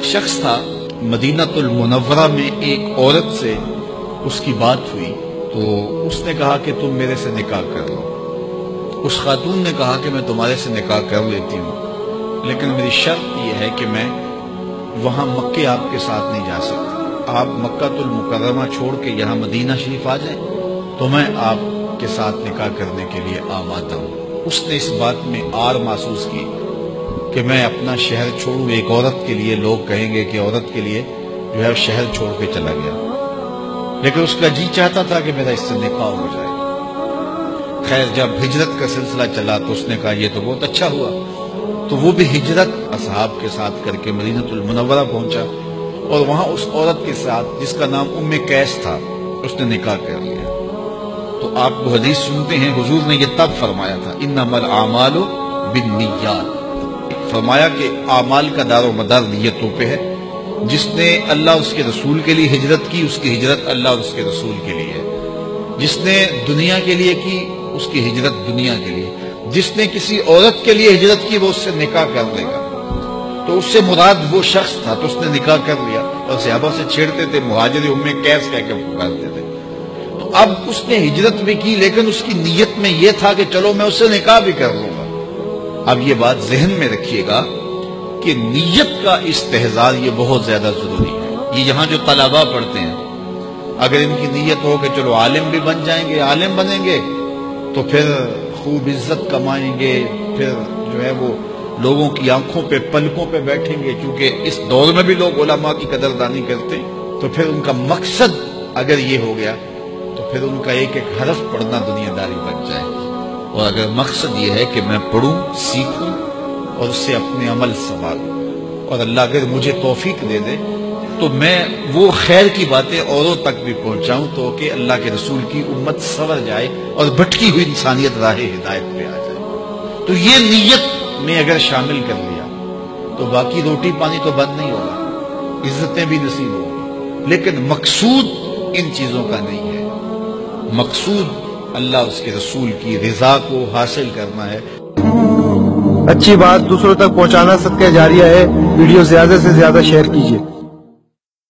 ایک شخص تھا مدینہ المنورہ میں، ایک عورت سے اس کی بات ہوئی تو اس نے کہا کہ تم میرے سے نکاح کر لو۔ اس خاتون نے کہا کہ میں تمہارے سے نکاح کر لیتی ہوں، لیکن میری شرط یہ ہے کہ میں وہاں مکے آپ کے ساتھ نہیں جا سکتی، آپ مکہ المکرمہ چھوڑ کے یہاں مدینہ شریف آ جائیں تو میں آپ کے ساتھ نکاح کرنے کے لیے آمادہ ہوں۔ اس نے اس بات میں آر محسوس کی کہ میں اپنا شہر چھوڑوں، ایک عورت کے لیے لوگ کہیں گے کہ عورت کے لیے جو ہے شہر چھوڑ کے چلا گیا، لیکن اس کا جی چاہتا تھا کہ میرا اس سے نکاح ہو جائے۔ خیر جب ہجرت کا سلسلہ چلا تو اس نے کہا یہ تو بہت اچھا ہوا، تو وہ بھی ہجرت اصحاب کے ساتھ کر کے مدینہ المنورہ پہنچا اور وہاں اس عورت کے ساتھ جس کا نام ام قیس تھا اس نے نکاح کر لیا۔ تو آپ وہ حدیث سنتے ہیں، حضور نے یہ تب فرمایا تھا انما الاعمال بالنیات، فرمایا کہ اعمال کا دار و مدار نیتوں پہ ہے۔ جس نے اللہ اس کے رسول کے لیے ہجرت کی اس کی ہجرت اللہ اور اس کے رسول کے لیے ہے، جس نے دنیا کے لیے کی اس کی ہجرت دنیا کے لیے، جس نے کسی عورت کے لیے ہجرت کی وہ اس سے نکاح کر لے گا۔ تو اس سے مراد وہ شخص تھا تو اس نے نکاح کر لیا، اور صحابہ سے چھیڑتے تھے مہاجر ام قیس کہہ کے پکارتے تھے۔ تو اب اس نے ہجرت بھی کی لیکن اس کی نیت میں یہ تھا کہ چلو میں اس سے نکاح بھی کر لوں گا۔ اب یہ بات ذہن میں رکھیے گا کہ نیت کا استحضار یہ بہت زیادہ ضروری ہے۔ یہ یہاں جو طلباء پڑھتے ہیں اگر ان کی نیت ہو کہ چلو عالم بھی بن جائیں گے، عالم بنیں گے تو پھر خوب عزت کمائیں گے، پھر جو ہے وہ لوگوں کی آنکھوں پہ پلکوں پہ بیٹھیں گے، کیونکہ اس دور میں بھی لوگ علماء کی قدردانی کرتے ہیں، تو پھر ان کا مقصد اگر یہ ہو گیا تو پھر ان کا ایک ایک حرف پڑھنا دنیا داری بن جائے گی۔ اور اگر مقصد یہ ہے کہ میں پڑھوں، سیکھوں اور اس سے اپنے عمل سنبھالوں، اور اللہ اگر مجھے توفیق دے دے تو میں وہ خیر کی باتیں اوروں تک بھی پہنچاؤں تو کہ اللہ کے رسول کی امت سنور جائے اور بھٹکی ہوئی انسانیت راہ ہدایت پہ آ جائے۔ تو یہ نیت میں اگر شامل کر لیا تو باقی روٹی پانی تو بند نہیں ہوگا، عزتیں بھی نصیب ہوگی، لیکن مقصود ان چیزوں کا نہیں ہے۔ مقصود اللہ اس کے رسول کی رضا کو حاصل کرنا ہے۔ اچھی بات دوسروں تک پہنچانا صدقہ جاریہ ہے۔ ویڈیو زیادہ سے زیادہ شیئر کیجیے۔